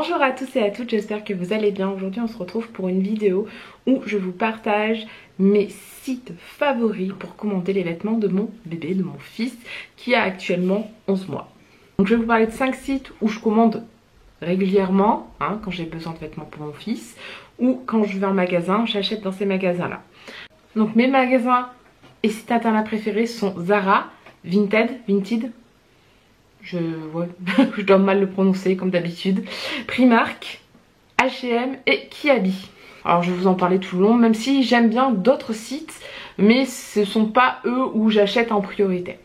Bonjour à tous et à toutes, j'espère que vous allez bien. Aujourd'hui on se retrouve pour une vidéo où je vous partage mes sites favoris pour commander les vêtements de mon bébé, de mon fils qui a actuellement 11 mois. Donc je vais vous parler de 5 sites où je commande régulièrement, quand j'ai besoin de vêtements pour mon fils, ou quand je vais en magasin, j'achète dans ces magasins là. Donc mes magasins et sites internet préférés sont Zara, Vinted, je dois mal le prononcer comme d'habitude, Primark, H&M et Kiabi. Alors je vais vous en parler tout le long, même si j'aime bien d'autres sites, mais ce ne sont pas eux où j'achète en priorité.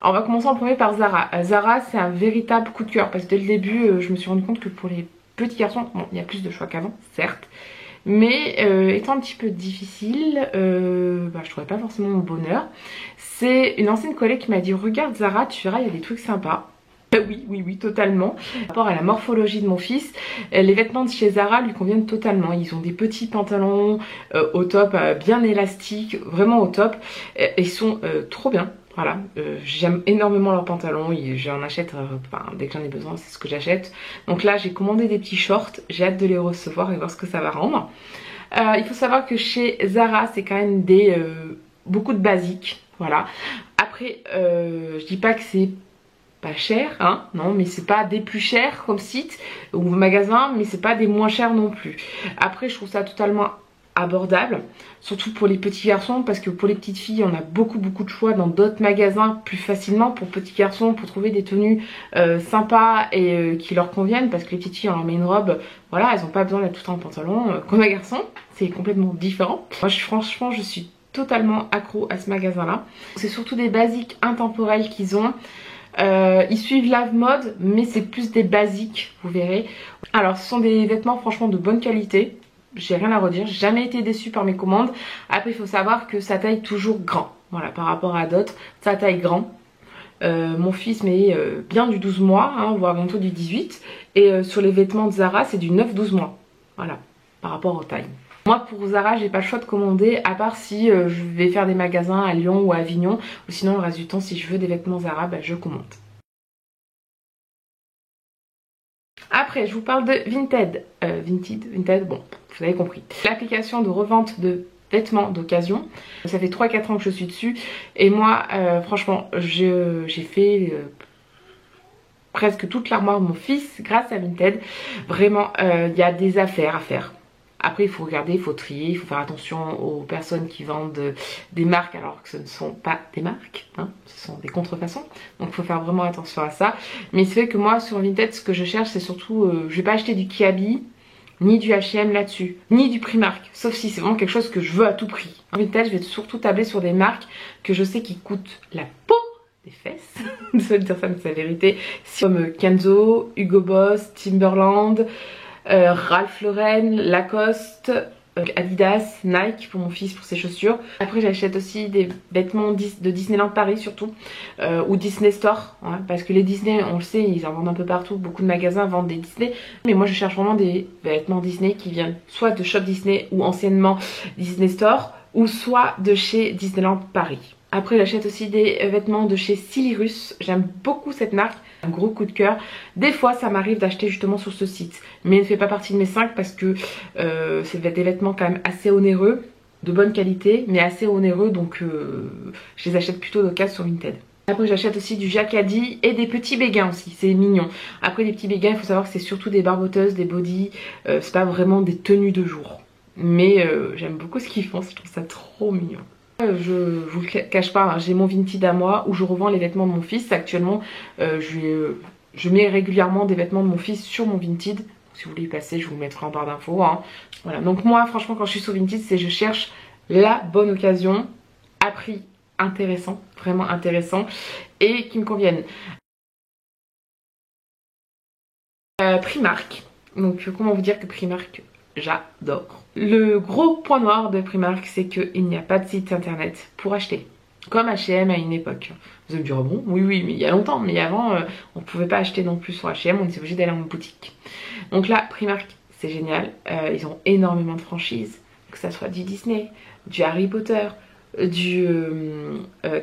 Alors on va commencer en premier par Zara. Zara, c'est un véritable coup de cœur parce que dès le début je me suis rendu compte que pour les petits garçons, bon il y a plus de choix qu'avant certes, mais étant un petit peu difficile, je trouvais pas forcément mon bonheur. C'est une ancienne collègue qui m'a dit regarde Zara, tu verras il y a des trucs sympas. Oui, totalement. Par rapport à la morphologie de mon fils, les vêtements de chez Zara lui conviennent totalement. Ils ont des petits pantalons au top, bien élastiques, vraiment au top. Ils sont trop bien. Voilà, j'aime énormément leurs pantalons, j'en achète, dès que j'en ai besoin, c'est ce que j'achète. Donc là, j'ai commandé des petits shorts, j'ai hâte de les recevoir et voir ce que ça va rendre. Il faut savoir que chez Zara, c'est quand même beaucoup de basiques, voilà. Après, je dis pas que c'est pas cher, non, mais c'est pas des plus chers comme site ou magasin, mais c'est pas des moins chers non plus. Après, je trouve ça totalement abordable, surtout pour les petits garçons, parce que pour les petites filles on a beaucoup de choix dans d'autres magasins plus facilement. Pour petits garçons, pour trouver des tenues sympas et qui leur conviennent, parce que les petites filles on leur met une robe, voilà, elles n'ont pas besoin d'être tout en pantalon comme un garçon, c'est complètement différent. Moi franchement je suis totalement accro à ce magasin là. C'est surtout des basiques intemporels qu'ils ont. Ils suivent la mode, mais c'est plus des basiques, vous verrez. Alors ce sont des vêtements franchement de bonne qualité. J'ai rien à redire, j'ai jamais été déçue par mes commandes. Après il faut savoir que ça taille toujours grand. Voilà, par rapport à d'autres, ça taille grand. Mon fils met bien du 12 mois, voire bientôt du 18. Et sur les vêtements de Zara, c'est du 9-12 mois. Voilà, par rapport aux tailles. Moi pour Zara, j'ai pas le choix de commander, à part si je vais faire des magasins à Lyon ou à Avignon. Ou sinon le reste du temps, si je veux des vêtements Zara, je commande. Après, je vous parle de Vinted, bon, vous avez compris. L'application de revente de vêtements d'occasion. Ça fait 3-4 ans que je suis dessus. Et moi, franchement, j'ai fait presque toute l'armoire de mon fils grâce à Vinted. Vraiment, il y a des affaires à faire. Après il faut regarder, il faut trier, il faut faire attention aux personnes qui vendent des marques alors que ce ne sont pas des marques, ce sont des contrefaçons. Donc il faut faire vraiment attention à ça. Mais c'est vrai que moi sur Vinted ce que je cherche c'est surtout, je vais pas acheter du Kiabi, ni du H&M là-dessus, ni du Primark. Sauf si c'est vraiment quelque chose que je veux à tout prix. En Vinted je vais surtout tabler sur des marques que je sais qui coûtent la peau des fesses. Désolée de dire ça mais c'est la vérité. Comme Kenzo, Hugo Boss, Timberland, Ralph Lauren, Lacoste, Adidas, Nike pour mon fils pour ses chaussures. Après j'achète aussi des vêtements de Disneyland Paris surtout, ou Disney Store, parce que les Disney on le sait ils en vendent un peu partout, beaucoup de magasins vendent des Disney, mais moi je cherche vraiment des vêtements Disney qui viennent soit de Shop Disney ou anciennement Disney Store, ou soit de chez Disneyland Paris. Après j'achète aussi des vêtements de chez Silirus, j'aime beaucoup cette marque, un gros coup de cœur. Des fois ça m'arrive d'acheter justement sur ce site, mais il ne fait pas partie de mes 5 parce que c'est des vêtements quand même assez onéreux, de bonne qualité, mais assez onéreux, donc je les achète plutôt d'occasion sur Vinted. Après j'achète aussi du Jacadi et des petits béguins aussi, c'est mignon. Après les petits béguins il faut savoir que c'est surtout des barboteuses, des bodys, c'est pas vraiment des tenues de jour. Mais j'aime beaucoup ce qu'ils font, je trouve ça trop mignon. Je vous le cache pas, j'ai mon Vinted à moi où je revends les vêtements de mon fils. Actuellement je mets régulièrement des vêtements de mon fils sur mon Vinted. Si vous voulez y passer je vous le mettrai en barre d'infos. Voilà, donc moi franchement quand je suis sur Vinted c'est je cherche la bonne occasion à prix intéressant, vraiment intéressant et qui me conviennent. Primark, donc comment vous dire que Primark j'adore. Le gros point noir de Primark c'est qu'il n'y a pas de site internet pour acheter. Comme H&M à une époque. Vous allez me dire, bon, oui, mais il y a longtemps. Mais avant, on ne pouvait pas acheter non plus sur H&M, on était obligé d'aller en boutique. Donc là, Primark, c'est génial. Ils ont énormément de franchises. Que ça soit du Disney, du Harry Potter,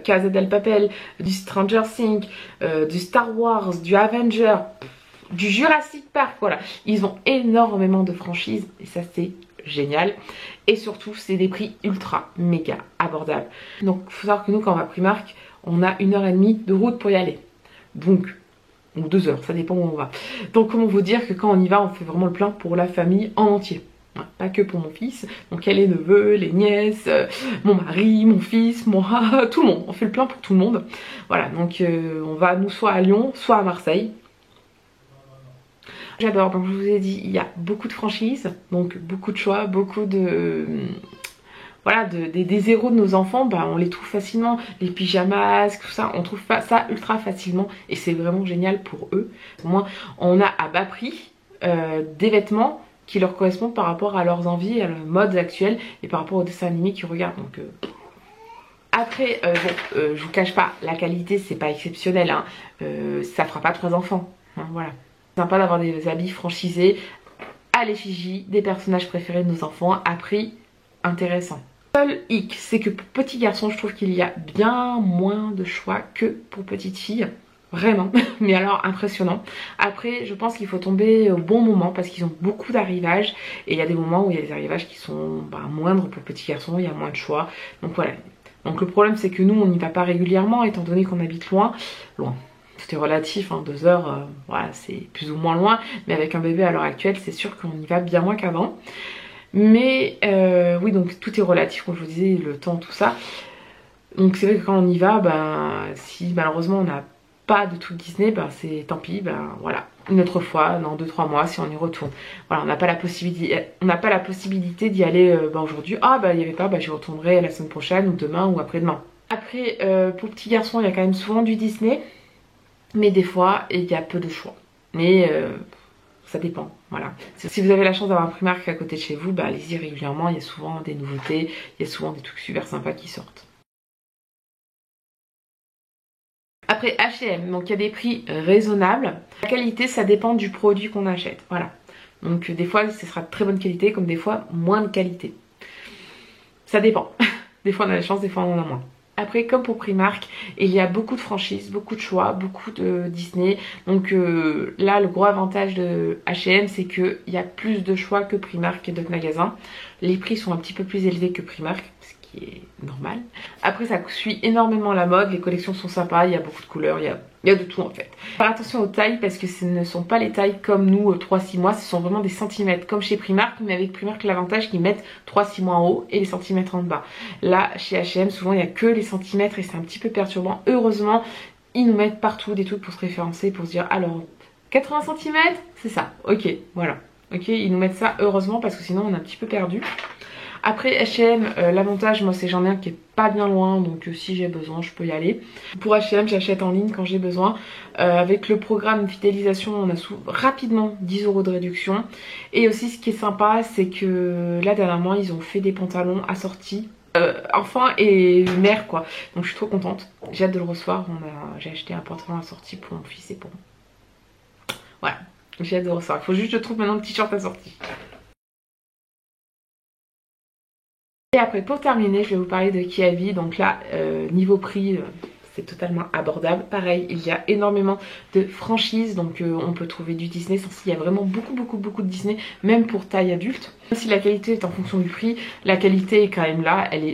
Casa del Papel, du Stranger Things, du Star Wars, du Avenger, du Jurassic Park, voilà. Ils ont énormément de franchises et ça c'est génial. Et surtout c'est des prix ultra méga abordables. Donc il faut savoir que nous quand on va à Primark, on a 1h30 de route pour y aller. Donc, ou 2 heures, ça dépend où on va. Donc comment vous dire que quand on y va, on fait vraiment le plein pour la famille en entier. Pas que pour mon fils, donc il y a les neveux, les nièces, mon mari, mon fils, moi, tout le monde. On fait le plein pour tout le monde. Voilà, donc on va nous soit à Lyon, soit à Marseille. J'adore, donc je vous ai dit, il y a beaucoup de franchises, donc beaucoup de choix, beaucoup de... Voilà, des héros de nos enfants, bah, on les trouve facilement. Les pyjamas, tout ça, on trouve ça ultra facilement et c'est vraiment génial pour eux. Au moins, on a à bas prix des vêtements qui leur correspondent par rapport à leurs envies, à leurs modes actuels et par rapport aux dessins animés qu'ils regardent. Donc, après, je vous cache pas, la qualité c'est pas exceptionnel, hein. Ça fera pas 3 enfants, hein, voilà. C'est sympa d'avoir des habits franchisés à l'effigie des personnages préférés de nos enfants à prix intéressant. Seul hic, c'est que pour petits garçons, je trouve qu'il y a bien moins de choix que pour petites filles. Vraiment, mais alors impressionnant. Après, je pense qu'il faut tomber au bon moment parce qu'ils ont beaucoup d'arrivages. Et il y a des moments où il y a des arrivages qui sont moindres pour petits garçons, il y a moins de choix. Donc voilà. Donc le problème, c'est que nous, on n'y va pas régulièrement étant donné qu'on habite loin. Loin. Tout est relatif, hein, 2 heures, voilà, c'est plus ou moins loin. Mais avec un bébé à l'heure actuelle, c'est sûr qu'on y va bien moins qu'avant. Mais oui, donc tout est relatif, comme je vous disais, le temps, tout ça. Donc c'est vrai que quand on y va, si malheureusement on n'a pas de truc Disney, c'est tant pis, voilà. Une autre fois, dans 2-3 mois, si on y retourne. Voilà, on n'a pas la possibilité d'y aller aujourd'hui. Ah il n'y avait pas, j'y retournerai la semaine prochaine ou demain ou après-demain. Après, pour petits garçons, il y a quand même souvent du Disney. Mais des fois, il y a peu de choix. Mais ça dépend, voilà. Si vous avez la chance d'avoir un Primark à côté de chez vous, allez-y régulièrement, il y a souvent des nouveautés, il y a souvent des trucs super sympas qui sortent. Après H&M, donc il y a des prix raisonnables. La qualité, ça dépend du produit qu'on achète, voilà. Donc des fois, ce sera de très bonne qualité, comme des fois, moins de qualité. Ça dépend. Des fois on a la chance, des fois on en a moins. Après, comme pour Primark, il y a beaucoup de franchises, beaucoup de choix, beaucoup de Disney. Donc là, le gros avantage de H&M, c'est qu'il y a plus de choix que Primark et d'autres magasins. Les prix sont un petit peu plus élevés que Primark, ce qui est normal. Après, ça suit énormément la mode, les collections sont sympas, il y a beaucoup de couleurs, il y a de tout en fait. Faire attention aux tailles parce que ce ne sont pas les tailles comme nous 3-6 mois, ce sont vraiment des centimètres comme chez Primark, mais avec Primark l'avantage qu'ils mettent 3-6 mois en haut et les centimètres en bas. Là chez H&M souvent il n'y a que les centimètres et c'est un petit peu perturbant. Heureusement ils nous mettent partout des trucs pour se référencer, pour se dire alors 80 cm c'est ça, ok voilà. Ok, ils nous mettent ça heureusement parce que sinon on est un petit peu perdu. Après H&M, l'avantage moi c'est j'en ai un qui est pas bien loin, donc si j'ai besoin je peux y aller. Pour H&M j'achète en ligne quand j'ai besoin. Avec le programme fidélisation on a rapidement 10 € de réduction. Et aussi ce qui est sympa c'est que là dernièrement ils ont fait des pantalons assortis. Enfant et mère quoi. Donc je suis trop contente, j'ai hâte de le recevoir. J'ai acheté un pantalon assorti pour mon fils et pour moi. Voilà, j'ai hâte de le recevoir. Il faut juste que je trouve maintenant le t-shirt assorti. Et après pour terminer je vais vous parler de Kiavi. Donc là niveau prix c'est totalement abordable. Pareil il y a énormément de franchises. Donc on peut trouver du Disney. Il y a vraiment beaucoup de Disney. Même pour taille adulte. Même si la qualité est en fonction du prix, la qualité est quand même là. Elle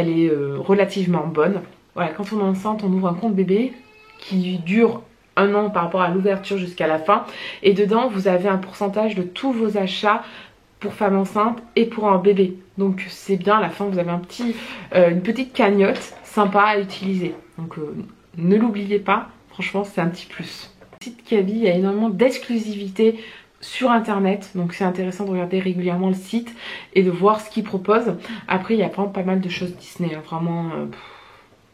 est relativement bonne. Voilà, quand on est enceinte on ouvre un compte bébé qui dure 1 an par rapport à l'ouverture jusqu'à la fin. Et dedans vous avez un pourcentage de tous vos achats pour femme enceinte et pour un bébé. Donc c'est bien, à la fin vous avez une petite cagnotte sympa à utiliser. Donc ne l'oubliez pas, franchement c'est un petit plus. Le site Kiavi, il y a énormément d'exclusivité sur internet, donc c'est intéressant de regarder régulièrement le site et de voir ce qu'ils proposent. Après il y a vraiment pas mal de choses Disney, hein, vraiment...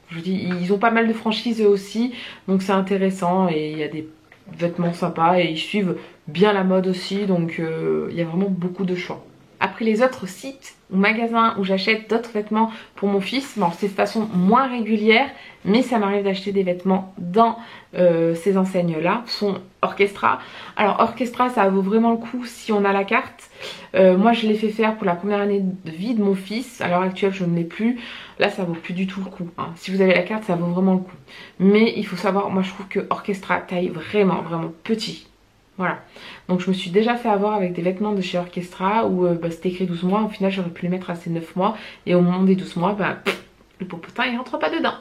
je vous dis, ils ont pas mal de franchises eux aussi, donc c'est intéressant et il y a des vêtements sympas et ils suivent bien la mode aussi, donc il y a vraiment beaucoup de choix. Après les autres sites ou magasins où j'achète d'autres vêtements pour mon fils, bon c'est de façon moins régulière, mais ça m'arrive d'acheter des vêtements dans ces enseignes là, sont Orchestra. Alors Orchestra ça vaut vraiment le coup si on a la carte. Moi je l'ai fait faire pour la première année de vie de mon fils, à l'heure actuelle je ne l'ai plus, là ça vaut plus du tout le coup, hein. Si vous avez la carte ça vaut vraiment le coup, mais il faut savoir, moi je trouve que Orchestra taille vraiment petit. Voilà, donc je me suis déjà fait avoir avec des vêtements de chez Orchestra où c'était écrit 12 mois, au final j'aurais pu les mettre à ces 9 mois et au moment des 12 mois, le popotin il rentre pas dedans.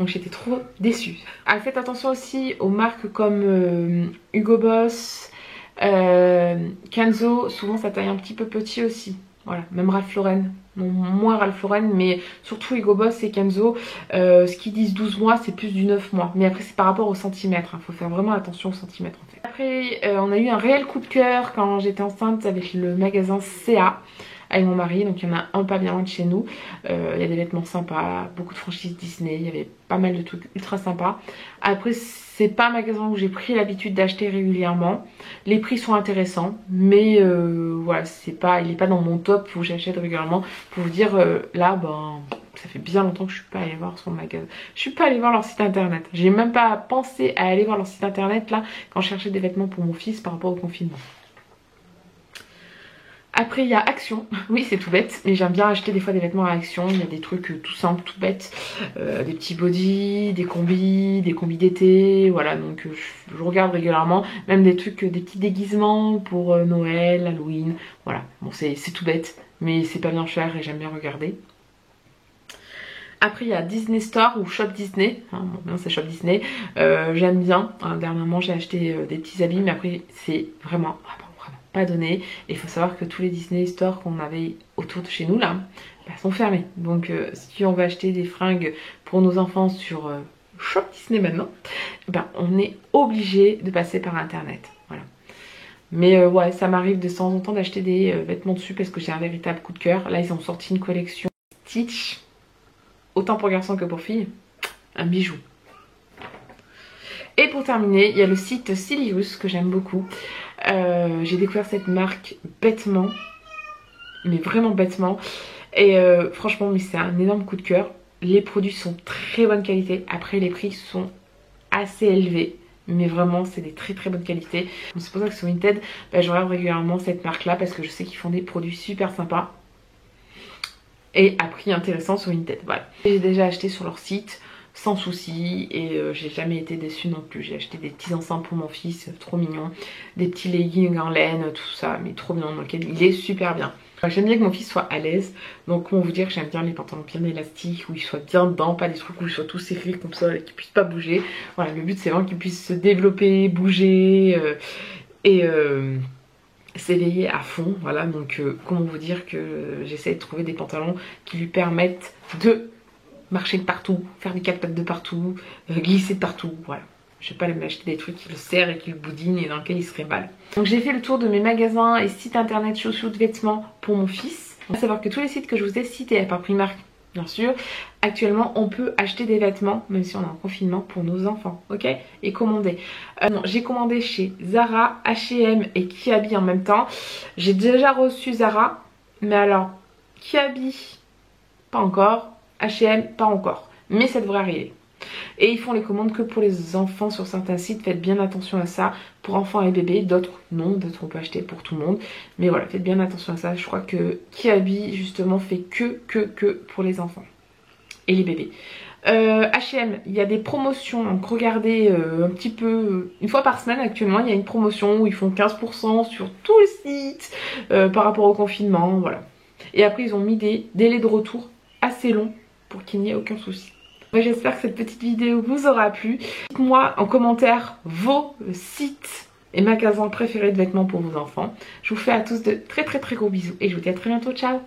Donc j'étais trop déçue. Ah, faites attention aussi aux marques comme Hugo Boss, Kenzo, souvent ça taille un petit peu petit aussi. Voilà, même Ralph Lauren, non, moins Ralph Lauren, mais surtout Hugo Boss et Kenzo, ce qu'ils disent 12 mois, c'est plus du 9 mois. Mais après, c'est par rapport au centimètre, hein. Faut faire vraiment attention au centimètre en fait. Après, on a eu un réel coup de cœur quand j'étais enceinte avec le magasin CA avec mon mari, donc il y en a un pas bien loin de chez nous. Il y a des vêtements sympas, beaucoup de franchises Disney, il y avait pas mal de trucs ultra sympas. Après c'est pas un magasin où j'ai pris l'habitude d'acheter régulièrement, les prix sont intéressants, mais voilà, il est pas dans mon top où j'achète régulièrement. Pour vous dire, là ça fait bien longtemps que je suis pas allée voir son magasin, je suis pas allée voir leur site internet, j'ai même pas pensé à aller voir leur site internet là quand je cherchais des vêtements pour mon fils par rapport au confinement. Après il y a Action, oui c'est tout bête, mais j'aime bien acheter des fois des vêtements à Action, il y a des trucs tout simples, tout bêtes, des petits bodys, des combis d'été, voilà, donc je regarde régulièrement, même des trucs, des petits déguisements pour Noël, Halloween, voilà, bon c'est tout bête, mais c'est pas bien cher et j'aime bien regarder. Après il y a Disney Store ou Shop Disney, hein, bon, c'est Shop Disney, j'aime bien, hein, dernièrement j'ai acheté des petits habits, mais après c'est vraiment pas donné. Et il faut savoir que tous les Disney Store qu'on avait autour de chez nous là sont fermés. Donc si on veut acheter des fringues pour nos enfants sur Shop Disney maintenant, on est obligé de passer par internet. Voilà. Mais ouais, ça m'arrive de temps en temps d'acheter des vêtements dessus parce que j'ai un véritable coup de cœur. Là ils ont sorti une collection Stitch, autant pour garçons que pour filles, un bijou. Et pour terminer, il y a le site Silius que j'aime beaucoup. J'ai découvert cette marque bêtement, mais vraiment bêtement. Et franchement, mais c'est un énorme coup de cœur. Les produits sont très bonne qualité. Après, les prix sont assez élevés. Mais vraiment, c'est des très bonnes qualités. C'est pour ça que sur Vinted, je regarde régulièrement cette marque-là parce que je sais qu'ils font des produits super sympas. Et à prix intéressant sur Vinted. Voilà. J'ai déjà acheté sur leur site sans souci et j'ai jamais été déçue non plus. J'ai acheté des petits enceintes pour mon fils, trop mignon, des petits leggings en laine, tout ça, mais trop mignon, donc il est super bien. J'aime bien que mon fils soit à l'aise, donc comment vous dire, j'aime bien les pantalons bien élastiques, où il soit bien dedans, pas des trucs où il soit tout serré comme ça et qu'il puisse pas bouger. Voilà, le but c'est vraiment qu'il puisse se développer, bouger et s'éveiller à fond. Voilà, donc comment vous dire que j'essaie de trouver des pantalons qui lui permettent de marcher de partout, faire des 4 pattes de partout, glisser de partout, voilà. Je vais pas m'acheter des trucs qui le serrent et qui le boudinent et dans lesquels il serait mal. Donc j'ai fait le tour de mes magasins et sites internet chaussures de vêtements pour mon fils. Il faut savoir que tous les sites que je vous ai cités, à part Primark bien sûr, actuellement on peut acheter des vêtements, même si on est en confinement, pour nos enfants, ok, et commander. J'ai commandé chez Zara, H&M et Kiabi en même temps. J'ai déjà reçu Zara, mais alors Kiabi, pas encore. H&M pas encore, mais ça devrait arriver. Et ils font les commandes que pour les enfants sur certains sites, faites bien attention à ça, pour enfants et bébés, d'autres non, d'autres on peut acheter pour tout le monde, mais voilà, faites bien attention à ça. Je crois que Kiabi justement fait que pour les enfants et les bébés. H&M, il y a des promotions, donc regardez un petit peu, une fois par semaine actuellement, il y a une promotion où ils font 15% sur tout le site par rapport au confinement, voilà. Et après ils ont mis des délais de retour assez longs pour qu'il n'y ait aucun souci. J'espère que cette petite vidéo vous aura plu. Dites-moi en commentaire vos sites et magasins préférés de vêtements pour vos enfants. Je vous fais à tous de très gros bisous et je vous dis à très bientôt. Ciao!